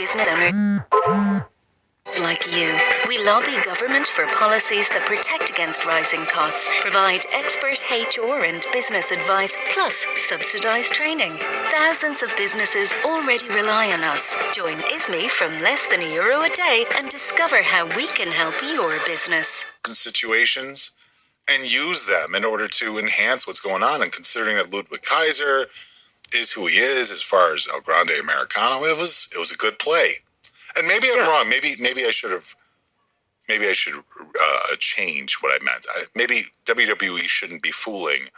business owners like you. We lobby government for policies that protect against rising costs, provide expert HR and business advice, plus subsidised training. Thousands of businesses already rely on us. Join ISME from less than €1 a day and discover how we can help your business. Situations and use them in order to enhance what's going on. And considering that Ludwig Kaiser is who he is as far as El Grande Americano, it was a good play. And maybe I'm wrong. Maybe I should change what I meant. Maybe WWE shouldn't be fooling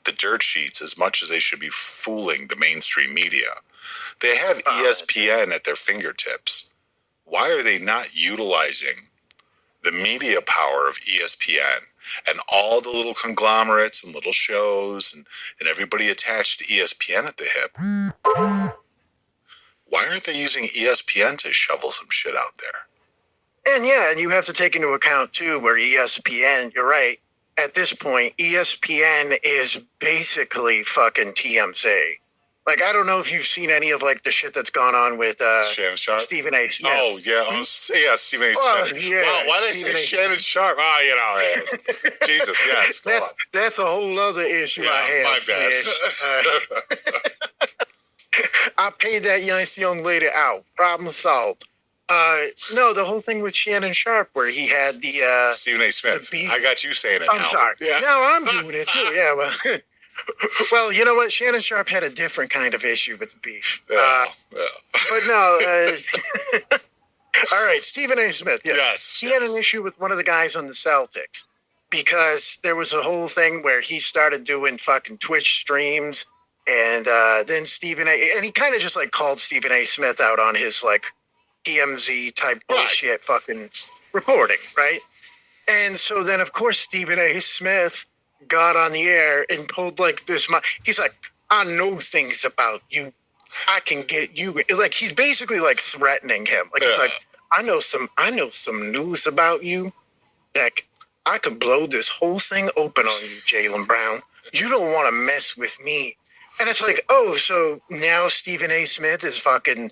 the dirt sheets as much as they should be fooling the mainstream media. They have ESPN at their fingertips. Why are they not utilizing the media power of ESPN and all the little conglomerates and little shows and everybody attached to ESPN at the hip? Why aren't they using ESPN to shovel some shit out there? And you have to take into account, too, where ESPN, you're right, at this point, ESPN is basically fucking TMZ. Like, I don't know if you've seen any of, like, the shit that's gone on with Shannon Sharp? Stephen A. Smith. Oh, yeah. Stephen A. Smith. Yeah, why did I say Shannon Sharp? Jesus, yes. That's a whole other issue I have. My bad. I paid that nice young lady out. Problem solved. No, the whole thing with Shannon Sharp where he had the... Stephen A. Smith. I got you saying it now. I'm sorry. Yeah. No, I'm doing it too. Yeah, well... Well, you know what? Shannon Sharp had a different kind of issue with the beef. But no. All right, Stephen A. Smith. Yeah. Yes. He had an issue with one of the guys on the Celtics because there was a whole thing where he started doing fucking Twitch streams, and then Stephen A. And he kind of just like called Stephen A. Smith out on his like TMZ type bullshit fucking reporting, right? And so then, of course, Stephen A. Smith got on the air and pulled like this. He's like, I know things about you. I can get you. Like he's basically like threatening him. Like he's like, I know some news about you. Like I could blow this whole thing open on you, Jaylen Brown. You don't want to mess with me. And it's like, oh, so now Stephen A. Smith is fucking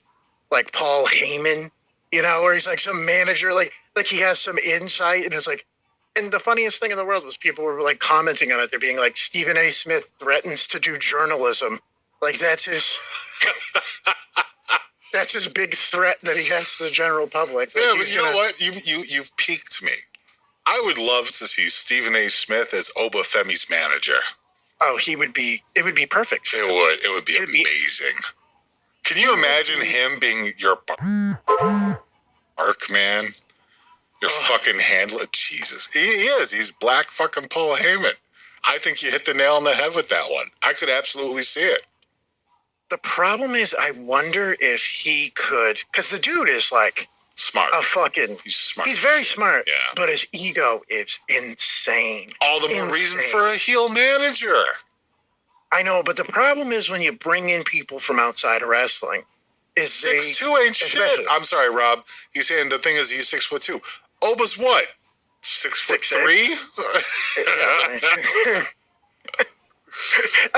like Paul Heyman, you know, or he's like some manager, like he has some insight, and it's like. And the funniest thing in the world was people were like commenting on it. They're being like, Stephen A. Smith threatens to do journalism. Like that's his big threat that he has to the general public. Yeah, but you know what? You've piqued me. I would love to see Stephen A. Smith as Obafemi's manager. Oh, it would be perfect. It would be amazing. Can you imagine him being your arc man? Your fucking handler. Jesus. He is. He's black fucking Paul Heyman. I think you hit the nail on the head with that one. I could absolutely see it. The problem is, I wonder if he could, because the dude is like smart. He's smart. He's very smart. Yeah. But his ego is insane. All the more reason for a heel manager. I know, but the problem is when you bring in people from outside of wrestling, is 6'2" ain't shit. I'm sorry, Rob. He's saying the thing is he's 6'2". Oba's what? 6'3"?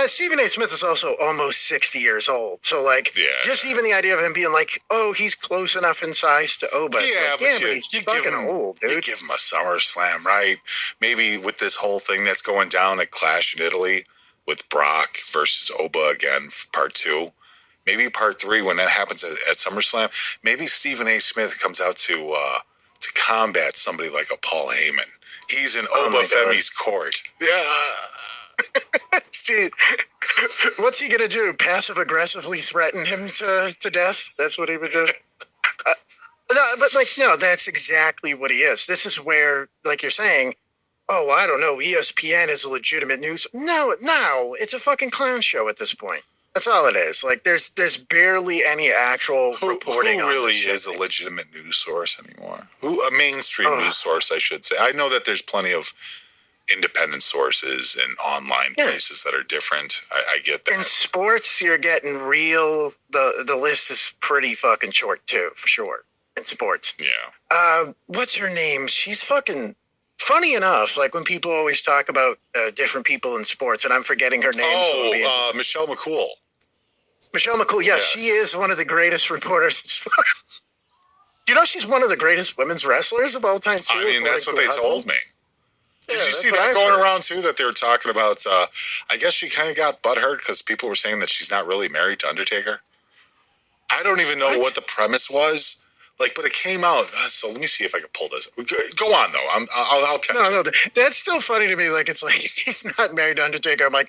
Stephen A. Smith is also almost 60 years old. So, like, just even the idea of him being like, oh, he's close enough in size to Oba. Yeah, like, but he's fucking old, dude. You give him a SummerSlam, right? Maybe with this whole thing that's going down at Clash in Italy with Brock versus Oba again, part 2. Maybe part 3, when that happens at SummerSlam, maybe Stephen A. Smith comes out to combat somebody like a Paul Heyman. He's in Obafemi's court. Yeah. Dude, what's he going to do? Passive-aggressively threaten him to death? That's what he would do? No, that's exactly what he is. This is where, like you're saying, oh, I don't know, ESPN is a legitimate news. No, it's a fucking clown show at this point. That's all it is. Like, there's barely any actual reporting on really this is a legitimate news source anymore? A mainstream news source, I should say. I know that there's plenty of independent sources and online places that are different. I get that. In sports, you're getting real. The list is pretty fucking short, too, for sure, in sports. Yeah. What's her name? She's fucking... Funny enough, like when people always talk about different people in sports, and I'm forgetting her name. Michelle McCool. Michelle McCool, yes, Yes. she is one of the greatest reporters. You know, she's one of the greatest women's wrestlers of all time, too. I mean, that's what they told me. Did Yeah, you see that's what that I've going heard. around, too, that they were talking about, I guess she kind of got butthurt because people were saying that she's not really married to Undertaker? I don't even know what the premise was. Like, but it came out. So let me see if I can pull this. Go on, though. I'll catch No, it. that's still funny to me. Like, it's like, she's not married to Undertaker. I'm like,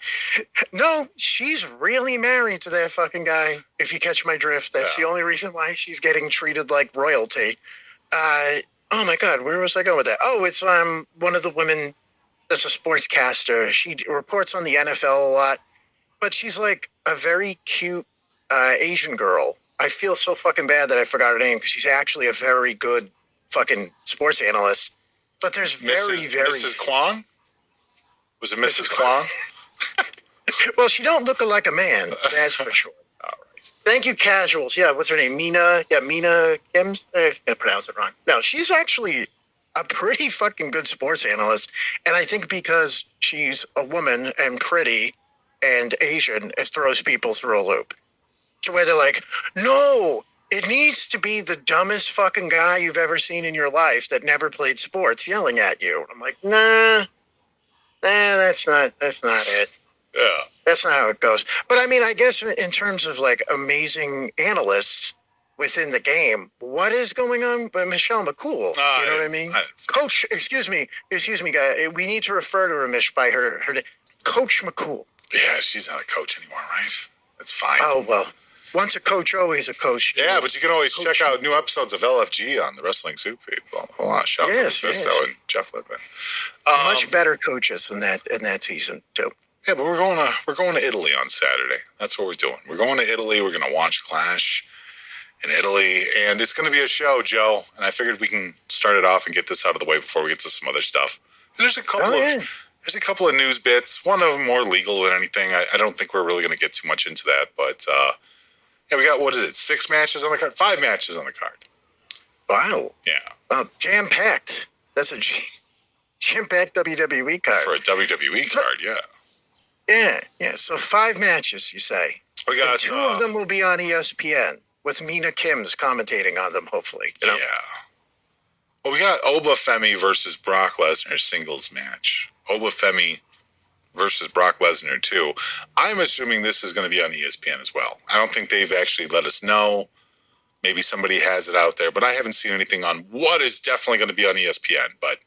no, she's really married to that fucking guy, if you catch my drift. That's the only reason why she's getting treated like royalty. Oh, my God, where was I going with that? Oh, it's one of the women that's a sportscaster. She reports on the NFL a lot, but she's like a very cute Asian girl. I feel so fucking bad that I forgot her name because she's actually a very good fucking sports analyst. But there's very Mrs. Kwan? Was it Mrs. Kwan? well, she don't look like a man, that's for sure. All right. Thank you, casuals. Yeah, what's her name? Mina. Yeah, Mina Kims. I'm gonna pronounce it wrong. No, she's actually a pretty fucking good sports analyst, and I think because she's a woman and pretty and Asian, it throws people through a loop. To where they're like, no, it needs to be the dumbest fucking guy you've ever seen in your life that never played sports yelling at you. I'm like, nah, that's not it. Yeah. That's not how it goes. But I mean, I guess in terms of like amazing analysts within the game, what is going on with Michelle McCool? You know what I mean? Coach, excuse me, guy. We need to refer to her by her Coach McCool. Yeah, she's not a coach anymore, right? That's fine. Oh, well. Once a coach, always a coach. Yeah, but you can always check out new episodes of LFG on the Wrestling Soup feed. Well, shout out to Mephisto and Jeff Lippman. Much better coaches in that season too. Yeah, but we're going to Italy on Saturday. That's what we're doing. We're going to Italy. We're going to watch Clash in Italy, and it's going to be a show, Joe. And I figured we can start it off and get this out of the way before we get to some other stuff. There's a couple of news bits. One of them more legal than anything. I don't think we're really going to get too much into that, but. Yeah, we got, 6 matches on the card? 5 matches on the card. Wow. Yeah. Jam-packed. That's a jam-packed WWE card. For a WWE card, yeah. Yeah. So 5 matches, you say. We got and 2 of them will be on ESPN with Mina Kims commentating on them, hopefully. You know? Yeah. Well, we got Obafemi versus Brock Lesnar singles match. Obafemi versus Brock Lesnar, too. I'm assuming this is going to be on ESPN as well. I don't think they've actually let us know. Maybe somebody has it out there, but I haven't seen anything on what is definitely going to be on ESPN. But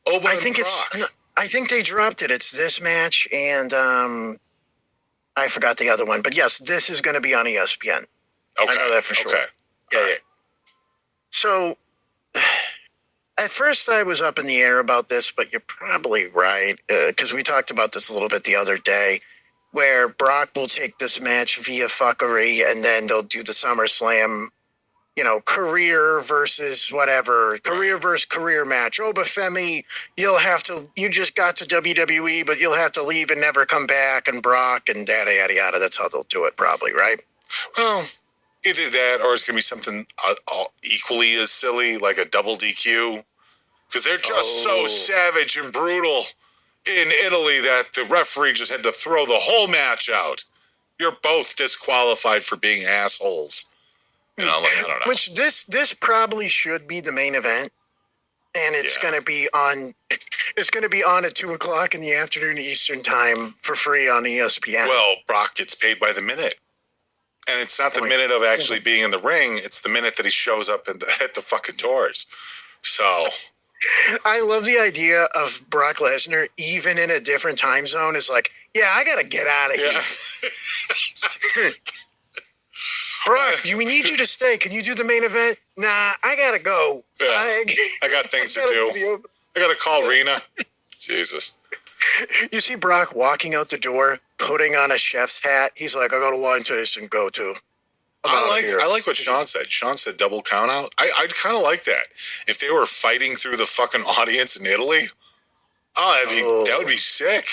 Oba and Brock. I think they dropped it. It's this match and I forgot the other one. But yes, this is going to be on ESPN. Okay. I know that for sure. Okay. Yeah. So at first, I was up in the air about this, but you're probably right, because we talked about this a little bit the other day, where Brock will take this match via fuckery, and then they'll do the SummerSlam, career versus whatever, career versus career match. Obafemi, you just got to WWE, but you'll have to leave and never come back, and Brock, and yada, yada, yada. That's how they'll do it, probably, right? Well, either that or it's going to be something equally as silly, like a double DQ. Because they're just so savage and brutal in Italy that the referee just had to throw the whole match out. You're both disqualified for being assholes. I don't know. Which this probably should be the main event. And it's going to be on. It's going to be on at 2:00 in the afternoon Eastern time for free on ESPN. Well, Brock gets paid by the minute. And it's not the minute of actually being in the ring. It's the minute that he shows up at the fucking doors. So I love the idea of Brock Lesnar, even in a different time zone, is like, yeah, I got to get out of here. Brock, we need you to stay. Can you do the main event? Nah, I got to go. Yeah, I got things to do. I got to call Rena. Jesus. You see Brock walking out the door, putting on a chef's hat. He's like, I got a wine tasting, go to. I like what Sean said. Sean said double count out. I'd kind of like that. If they were fighting through the fucking audience in Italy, that would be sick.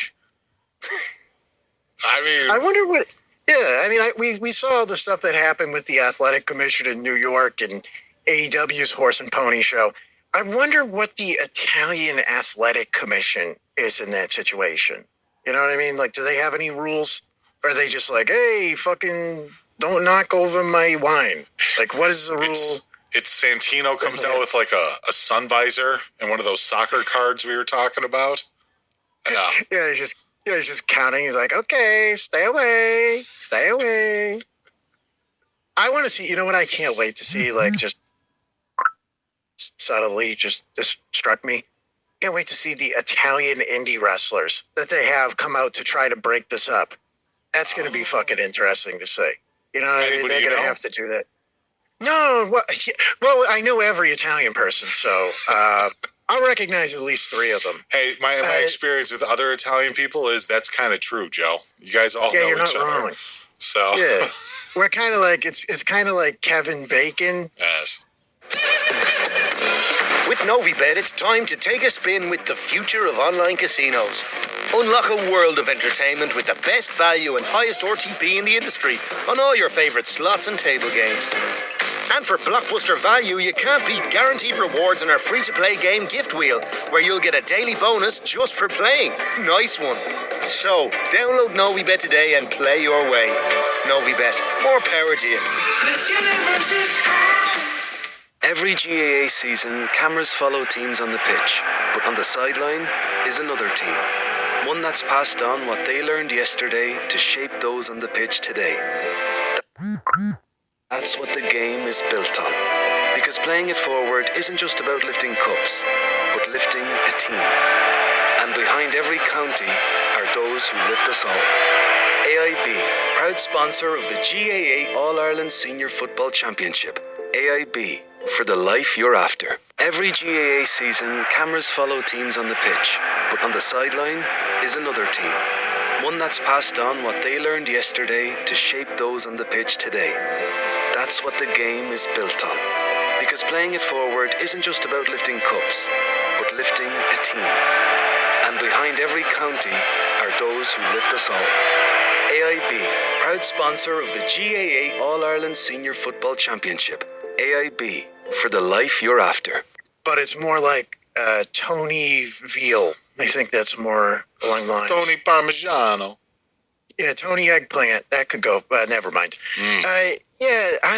I wonder what. Yeah, I mean, we saw all the stuff that happened with the athletic commission in New York and AEW's Horse and Pony show. I wonder what the Italian athletic commission is in that situation. You know what I mean? Like, do they have any rules? Or are they just like, hey, fucking don't knock over my wine? Like, what is the rule? It's Santino comes out with like a sun visor and one of those soccer cards we were talking about. Yeah. Yeah, he's just counting. He's like, okay, stay away. Stay away. I want to see, you know what I can't wait to see, like, just subtly, just this struck me. Can't wait to see the Italian indie wrestlers that they have come out to try to break this up. That's going to be fucking interesting to see. You know what I mean? They're going to have to do that. No, well, I know every Italian person, so I'll recognize at least 3 of them. Hey, my experience with other Italian people is that's kind of true, Joe. You guys all know you're each not other. wrong. So Yeah, we're kind of like it's kind of like Kevin Bacon. Yes. With Novibet, it's time to take a spin with the future of online casinos. Unlock a world of entertainment with the best value and highest RTP in the industry on all your favorite slots and table games. And for blockbuster value, you can't beat guaranteed rewards in our free-to-play game Gift Wheel, where you'll get a daily bonus just for playing. Nice one. So, download Novibet today and play your way. Novibet, more power to you. This universe is Every GAA season, cameras follow teams on the pitch, but on the sideline is another team. One that's passed on what they learned yesterday to shape those on the pitch today. That's what the game is built on. Because playing it forward isn't just about lifting cups, but lifting a team. And behind every county are those who lift us all. AIB, proud sponsor of the GAA All-Ireland Senior Football Championship. AIB, for the life you're after. Every GAA season, cameras follow teams on the pitch, but on the sideline is another team. One that's passed on what they learned yesterday to shape those on the pitch today. That's what the game is built on. Because playing it forward isn't just about lifting cups, but lifting a team. And behind every county are those who lift us all. AIB, proud sponsor of the GAA All-Ireland Senior Football Championship. AIB, for the life you're after. But it's more like Tony Veal. I think that's more along the lines. Tony Parmigiano. Yeah, Tony Eggplant. That could go. Never mind.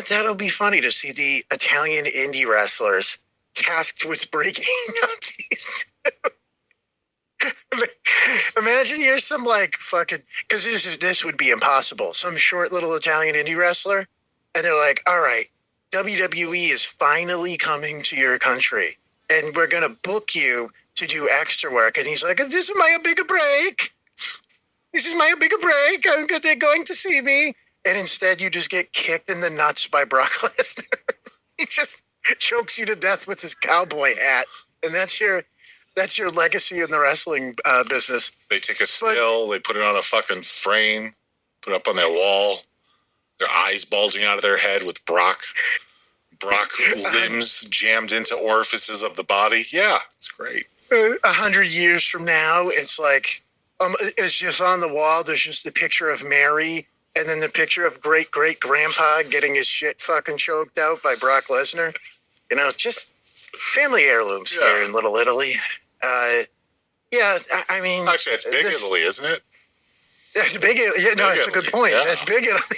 That'll be funny to see the Italian indie wrestlers tasked with breaking up these two. Imagine you're some like fucking, because this would be impossible. Some short little Italian indie wrestler, and they're like, all right, WWE is finally coming to your country, and we're gonna book you to do extra work. And he's like, this is my bigger break. This is my bigger break. They're going to see me. And instead, you just get kicked in the nuts by Brock Lesnar. He just chokes you to death with his cowboy hat, and that's your legacy in the wrestling business. They take a still, they put it on a fucking frame, put it up on their wall. Their eyes bulging out of their head with Brock limbs jammed into orifices of the body. Yeah, it's great. 100 years from now, it's like it's just on the wall. There's just the picture of Mary, and then the picture of great grandpa getting his shit fucking choked out by Brock Lesnar. You know, just family heirlooms here in Little Italy. I mean, actually, it's Big Italy, isn't it? That's Big Italy. Yeah, no, it's a good point. Yeah. That's Big Italy.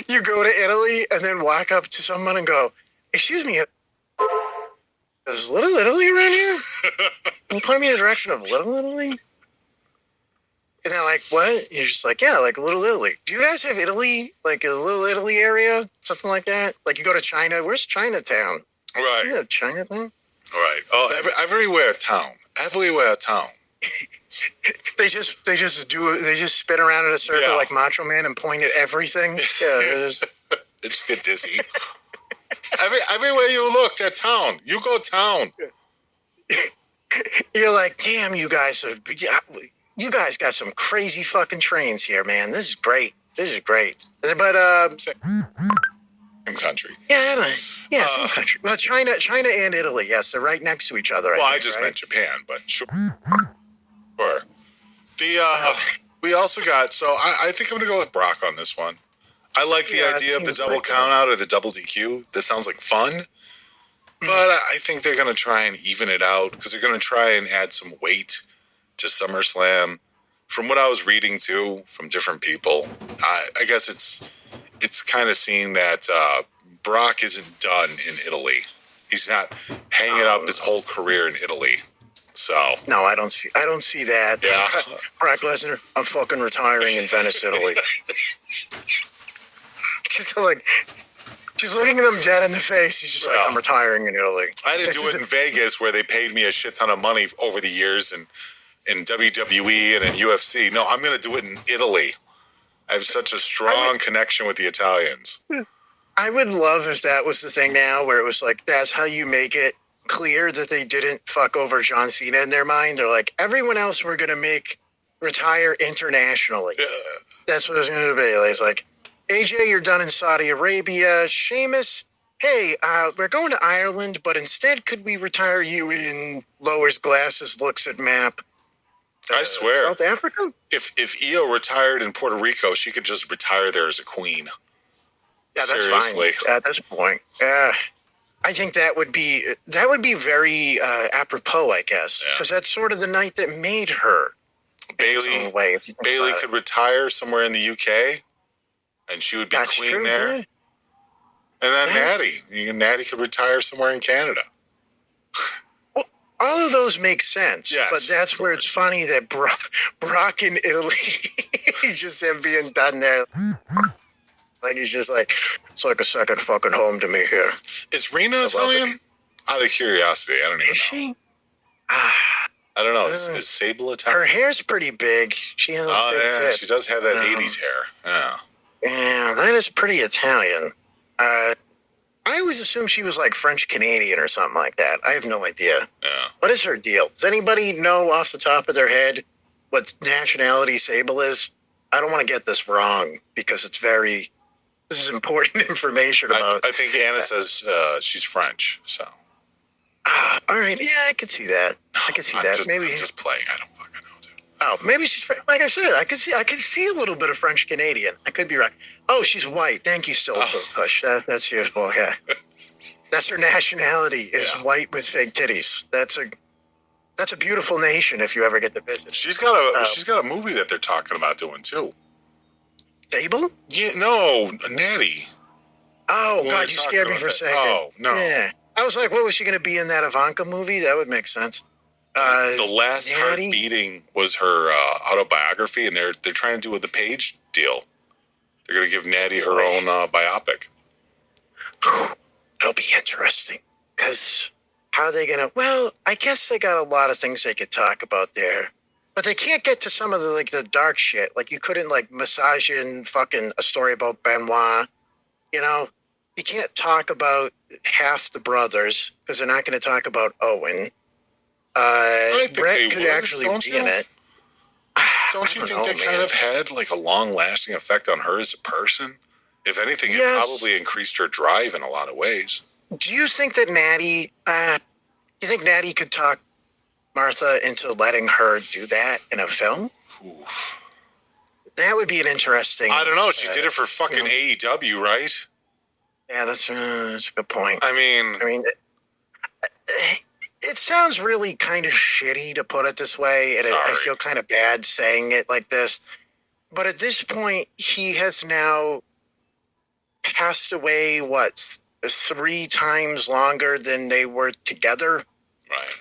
You go to Italy and then walk up to someone and go, excuse me, is Little Italy around here? Can you point me in the direction of Little Italy? And they're like, what? You're just like, yeah, like Little Italy. Do you guys have Italy, like a Little Italy area? Something like that? Like you go to China. Where's Chinatown? Right. You know Chinatown? Right. Oh, everywhere town. Everywhere town. They just spin around in a circle like Macho Man and point at everything. Yeah, they just get dizzy. Everywhere you look, that town. You go town. You're like, damn, you guys got some crazy fucking trains here, man. This is great. But same country. Yeah, same country. Well, China and Italy, yes, they're right next to each other. I just meant Japan, but sure. We also got, so I think I'm going to go with Brock on this one. I like the idea of the double count out or the double DQ. That sounds like fun. But I think they're going to try and even it out because they're going to try and add some weight to SummerSlam. From what I was reading too, from different people, I guess it's kind of seeing that Brock isn't done in Italy. He's not hanging up his whole career in Italy. So no, I don't see that. Yeah. Brock Lesnar, I'm fucking retiring in Venice, Italy. Just like, she's looking them dead in the face. He's just like, I'm retiring in Italy. I didn't do it in Vegas where they paid me a shit ton of money over the years and in WWE and in UFC. No, I'm going to do it in Italy. I have such a strong connection with the Italians. I would love if that was the thing now, where it was like, that's how you make it clear that they didn't fuck over John Cena in their mind. They're like, everyone else we're going to make retire internationally. That's what it's going to be. It's like, AJ, you're done in Saudi Arabia. Sheamus, hey, we're going to Ireland, but instead could we retire you in lowers glasses, looks at map? I swear. South Africa? If Io retired in Puerto Rico, she could just retire there as a queen. Yeah, that's Seriously. fine. At this point, I think that would be very apropos, I guess, because that's sort of the night that made her. Bailey could retire somewhere in the UK, and she would be queen there. Yeah. And then Natty could retire somewhere in Canada. Well, all of those make sense, but that's where it's funny that Brock in Italy, just him being done there. Like, he's just like, it's like a second fucking home to me here. Is Rena Italian? Out of curiosity, I don't even know. She? I don't know. Is Sable Italian? Her hair's pretty big. She has tits. She does have that 80s hair. Yeah. Yeah, that is pretty Italian. I always assumed she was like French-Canadian or something like that. I have no idea. Yeah. What is her deal? Does anybody know off the top of their head what nationality Sable is? I don't want to get this wrong because this is important information about. I think Anna says she's French, so. All right. Yeah, I could see that. Maybe I'm just playing. I don't fucking know, dude. Oh, maybe she's French. Like I said, I could see a little bit of French Canadian. I could be right. Oh, she's white. Thank you, Push. That's beautiful. Yeah. That's her nationality is white with fake titties. That's a beautiful nation if you ever get to visit. She's got a movie that they're talking about doing too. Sable? Yeah, no, Natty. Oh, When God, we you talked scared me about for a that. second. Oh, no. Yeah. I was like, what was she going to be in that Ivanka movie? That would make sense. The Last Heart Natty? Beating was her autobiography, and they're trying to do with the Page deal. They're going to give Natty her own biopic. It'll be interesting because how are they going to? Well, I guess they got a lot of things they could talk about there, but they can't get to some of the dark shit. Like, you couldn't massage in fucking a story about Benoit. You know, you can't talk about half the brothers because they're not going to talk about Owen. I think Brett they could would, actually don't be you? in it. Don't you I think don't that know, kind man. of had like a long-lasting effect on her as a person? If anything, it Yes. probably increased her drive in a lot of ways. Do you think that Natty? You think Natty could talk Martha into letting her do that in a film? Oof. That would be an interesting. I don't know. She did it for fucking AEW, right? Yeah, that's a good point. I mean, It sounds really kind of shitty to put it this way, and I Sorry. feel kind of bad saying it like this. But at this point, he has now passed away, 3 times longer than they were together? right.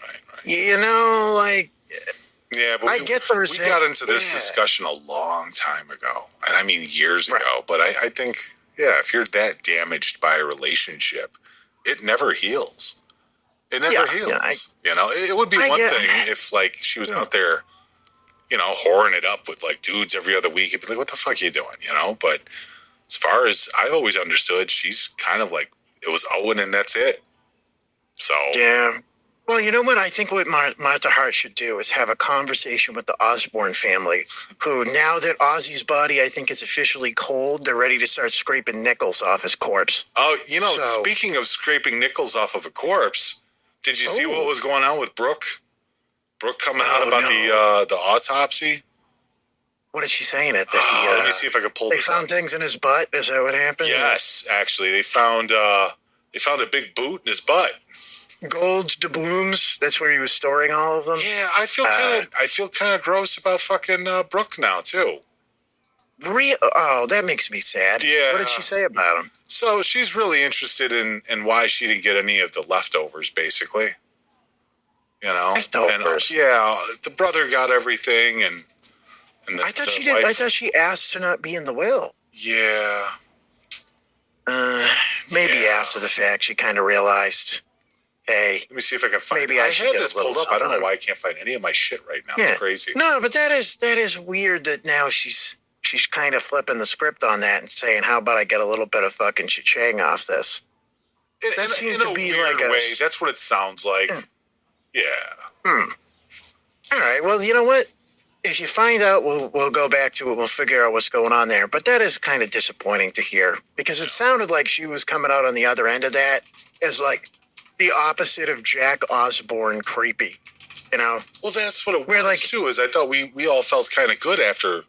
You know, Yeah, but I get the we got into this discussion a long time ago, and I mean years ago. But I think, if you're that damaged by a relationship, it never heals. It never heals. It would be one thing if she was out there, whoring it up with dudes every other week. You'd be like, what the fuck are you doing? But as far as I've always understood, she's kind of like, it was Owen and that's it. So yeah. Well, you know what? I think what Martha Hart should do is have a conversation with the Osborne family, who, now that Ozzy's body, I think, is officially cold, they're ready to start scraping nickels off his corpse. Oh, speaking of scraping nickels off of a corpse, did you see what was going on with Brooke? Brooke coming out about the autopsy? What did she say in it? Let me see if I can pull They this found up. things in his butt? Is that what happened? Yes, actually. They found, They found a big boot in his butt. Gold doubloons. That's where he was storing all of them. Yeah, I feel kind of gross about fucking Brooke now too. Oh, that makes me sad. Yeah. What did she say about him? So she's really interested in why she didn't get any of the leftovers, basically. You know, Leftovers? The brother got everything, and I thought she did. I thought she asked to not be in the will. Yeah. Maybe after the fact, she kind of realized, hey. Let me see if I can find. Maybe I should had get this a little pulled up. I don't know something. why I can't find any of my shit right now. Yeah. It's crazy. No, but that is weird that now she's kind of flipping the script on that and saying, how about I get a little bit of fucking cha-ching off this? That seems to be like a way. That's what it sounds like. Yeah. All right. Well, you know what? If you find out, we'll go back to it. We'll figure out what's going on there. But that is kind of disappointing to hear because it sounded like she was coming out on the other end of that as like the opposite of Jack Osborne creepy. You know? Well, that's what it We're was like- too. Is I thought we all felt kind of good after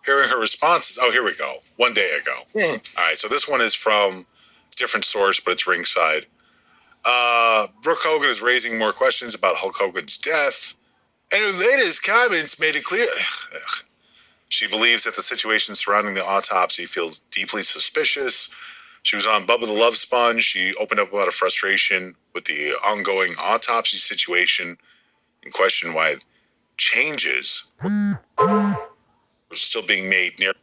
hearing her responses. Oh, here we go. One day ago. Yeah. All right. So this one is from a different source, but it's ringside. Brooke Hogan is raising more questions about Hulk Hogan's death. And her latest comments made it clear. She believes that the situation surrounding the autopsy feels deeply suspicious. She was on Bubba the Love Sponge. She opened up about her frustration with the ongoing autopsy situation and questioned why changes were still being made near.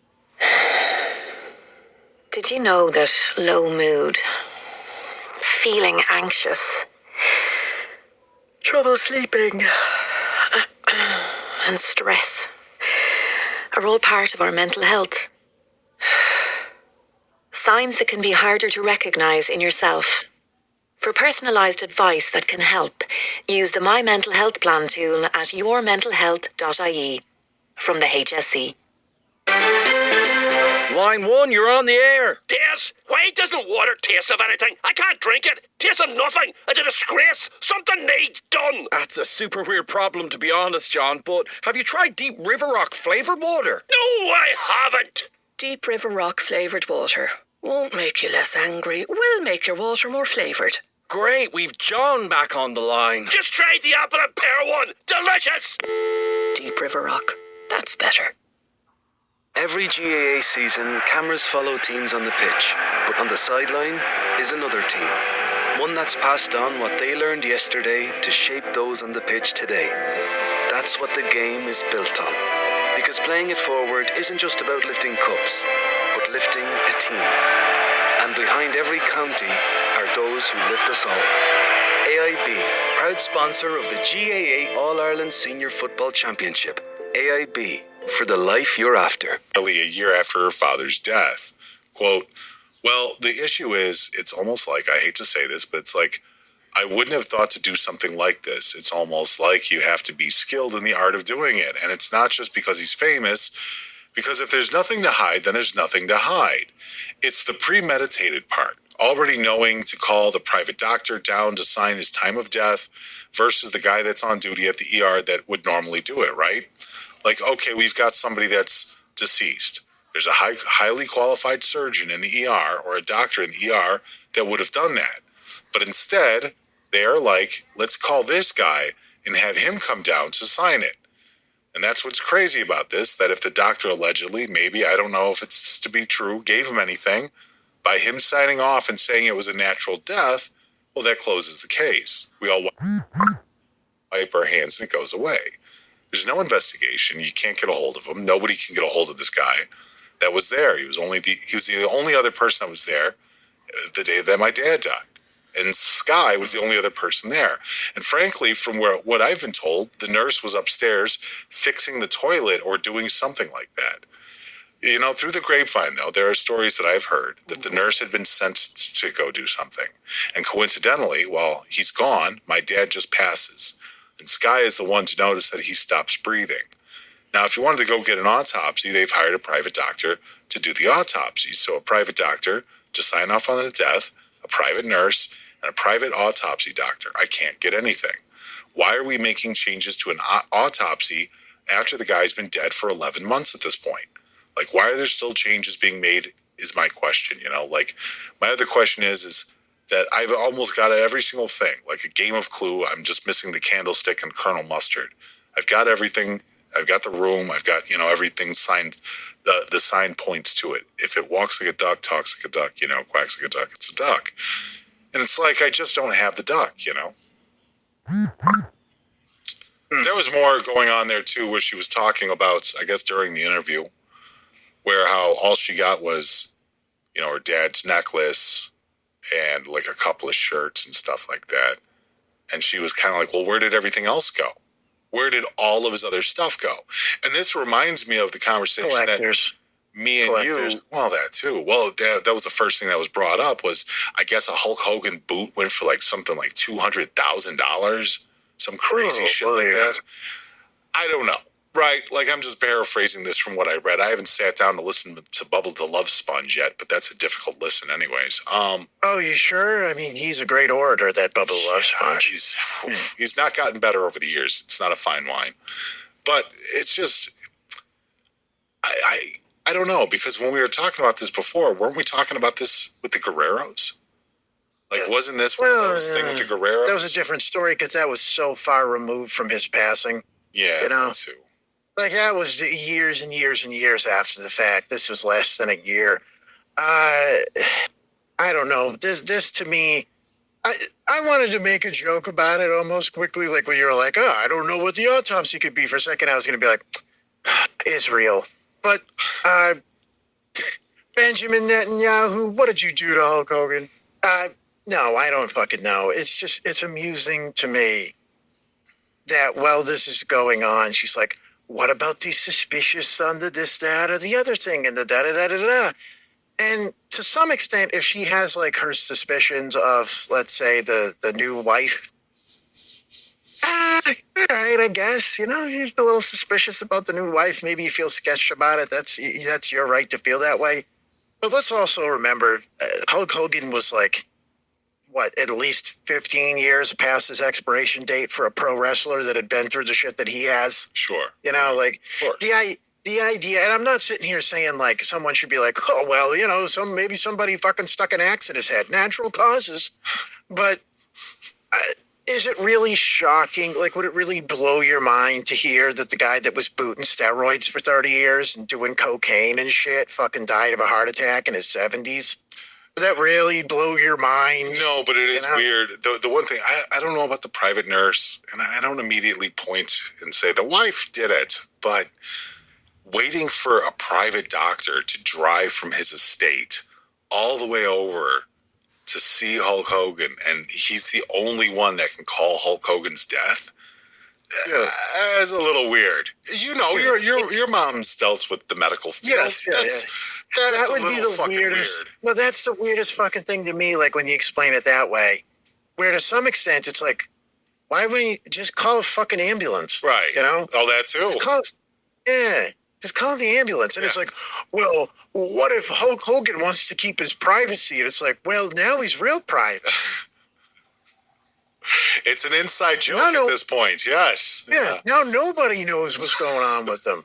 Did you know that low mood, feeling anxious, trouble sleeping, and stress are all part of our mental health? Signs that can be harder to recognize in yourself. For personalized advice that can help, use the My Mental Health Plan tool at yourmentalhealth.ie from the HSE. Line 1, you're on the air. Des, why doesn't water taste of anything? I can't drink it. Tastes of nothing. It's a disgrace. Something needs done. That's a super weird problem, to be honest, John, but have you tried Deep River Rock flavoured water? No, I haven't. Deep River Rock flavoured water won't make you less angry, will make your water more flavoured. Great, we've John back on the line. Just tried the apple and pear one. Delicious. Deep River Rock, that's better. Every GAA season, cameras follow teams on the pitch, but on the sideline is another team. One that's passed on what they learned yesterday to shape those on the pitch today. That's what the game is built on. Because playing it forward isn't just about lifting cups, but lifting a team. And behind every county are those who lift us all. AIB, proud sponsor of the GAA All-Ireland Senior Football Championship. AIB, for the life you're after. Nearly a year after her father's death. Quote, well, the issue is, it's almost like, I hate to say this, but it's like, I wouldn't have thought to do something like this. It's almost like you have to be skilled in the art of doing it. And it's not just because he's famous, because if there's nothing to hide, then there's nothing to hide. It's the premeditated part. Already knowing to call the private doctor down to sign his time of death versus the guy that's on duty at the ER that would normally do it, right? Like, okay, we've got somebody that's deceased. There's a highly qualified surgeon in the ER or a doctor in the ER that would have done that. But instead, they are like, let's call this guy and have him come down to sign it. And that's what's crazy about this, that if the doctor allegedly, maybe, I don't know if it's to be true, gave him anything, by him signing off and saying it was a natural death, well, that closes the case. We all wipe our hands and it goes away. There's no investigation. You can't get a hold of him. Nobody can get a hold of this guy that was there. He was the only other person that was there the day that my dad died. And Sky was the only other person there. And frankly, from what I've been told, the nurse was upstairs fixing the toilet or doing something like that. You know, through the grapevine, though, there are stories that I've heard that the nurse had been sent to go do something. And coincidentally, while he's gone, my dad just passes. And Sky is the one to notice that he stops breathing. Now, if you wanted to go get an autopsy, they've hired a private doctor to do the autopsy. So a private doctor to sign off on the death, a private nurse, and a private autopsy doctor. I can't get anything. Why are we making changes to an autopsy after the guy's been dead for 11 months at this point? Like, why are there still changes being made is my question, you know? Like, my other question is that I've almost got every single thing, like a game of Clue. I'm just missing the candlestick and Colonel Mustard. I've got everything. I've got the room. I've got, everything signed. The sign points to it. If it walks like a duck, talks like a duck, quacks like a duck, it's a duck. And it's like, I just don't have the duck, There was more going on there, too, where she was talking about, I guess, during the interview, where how all she got was, her dad's necklace and like a couple of shirts and stuff like that. And she was kind of like, well, where did everything else go? Where did all of his other stuff go? And this reminds me of the conversation Collectors. that me and you, well, that too. Well, that was the first thing that was brought up was, I guess, a Hulk Hogan boot went for like something like $200,000. Some crazy shit like that. I don't know. Right? Like, I'm just paraphrasing this from what I read. I haven't sat down to listen to Bubble the Love Sponge yet, but that's a difficult listen anyways. Oh, you sure? I mean, he's a great orator, that Bubble the Love Sponge. He's not gotten better over the years. It's not a fine wine. But it's just, I don't know, because when we were talking about this before, weren't we talking about this with the Guerreros? Like, wasn't this one of those things with the Guerreros? That was a different story because that was so far removed from his passing. Yeah, that too. Like, that was years and years and years after the fact. This was less than a year. I don't know. This to me, I wanted to make a joke about it almost quickly, like when you were like, I don't know what the autopsy could be. For a second, I was going to be like, Israel. But Benjamin Netanyahu, what did you do to Hulk Hogan? No, I don't fucking know. It's amusing to me that while this is going on, she's like, what about these suspicious on the this, that, or the other thing, and the da-da-da-da-da? And to some extent, if she has, like, her suspicions of, let's say, the new wife, all right, I guess, you're a little suspicious about the new wife. Maybe you feel sketched about it. That's your right to feel that way. But let's also remember, Hulk Hogan was, like, at least 15 years past his expiration date for a pro wrestler that had been through the shit that he has. Sure. Like, the idea, and I'm not sitting here saying, like, someone should be like, oh, well, maybe somebody fucking stuck an axe in his head. Natural causes. But is it really shocking? Like, would it really blow your mind to hear that the guy that was booting steroids for 30 years and doing cocaine and shit fucking died of a heart attack in his 70s? Would that really blow your mind? No, but it is weird. The one thing, I don't know about the private nurse, and I don't immediately point and say the wife did it, but waiting for a private doctor to drive from his estate all the way over to see Hulk Hogan, and he's the only one that can call Hulk Hogan's death, is a little weird. Your mom's dealt with the medical field. Yes, that would be the weirdest. Weird. Well, that's the weirdest fucking thing to me. Like when you explain it that way, where to some extent it's like, why wouldn't you just call a fucking ambulance? Right. Oh, that too. Just call the ambulance. And it's like, well, what if Hulk Hogan wants to keep his privacy? And it's like, well, now he's real private. It's an inside joke at this point. Yes. Yeah. Now nobody knows what's going on with them.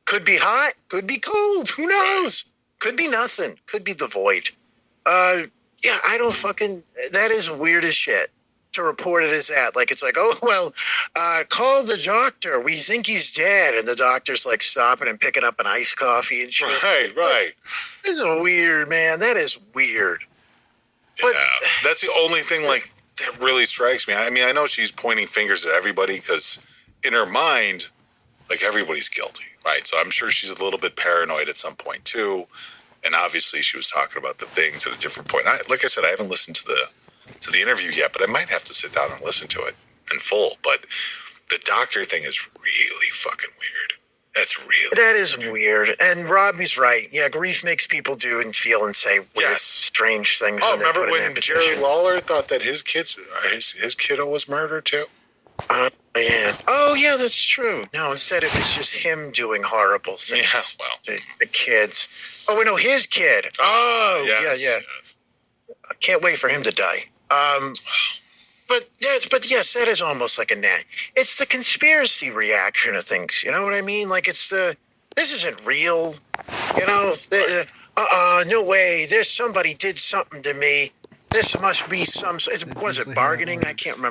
Could be hot, could be cold, who knows? Could be nothing, could be the void. I don't fucking, that is weird as shit to report it as that. Like, it's like, oh, well, call the doctor, we think he's dead. And the doctor's like stopping and picking up an iced coffee and shit. Right. This is weird, man, that is weird. But that's the only thing, like, that really strikes me. I mean, I know she's pointing fingers at everybody because in her mind, like, everybody's guilty, right? So I'm sure she's a little bit paranoid at some point too. And obviously she was talking about the things at a different point. Like I said, I haven't listened to the interview yet, but I might have to sit down and listen to it in full. But the doctor thing is really fucking weird. That is weird. And Robbie's right. Yeah, grief makes people do and feel and say weird, strange things. Oh, remember when Jerry Lawler thought that his kiddo was murdered too? Yeah. Oh, yeah, that's true. No, instead it was just him doing horrible things. Yeah, well. The kids. Oh, no, his kid. Oh, yes, yeah. I can't wait for him to die. But yes, that is almost like a net. It's the conspiracy reaction of things. You know what I mean? Like, this isn't real. No way. Somebody did something to me. This must be some. What is it? Bargaining? I can't remember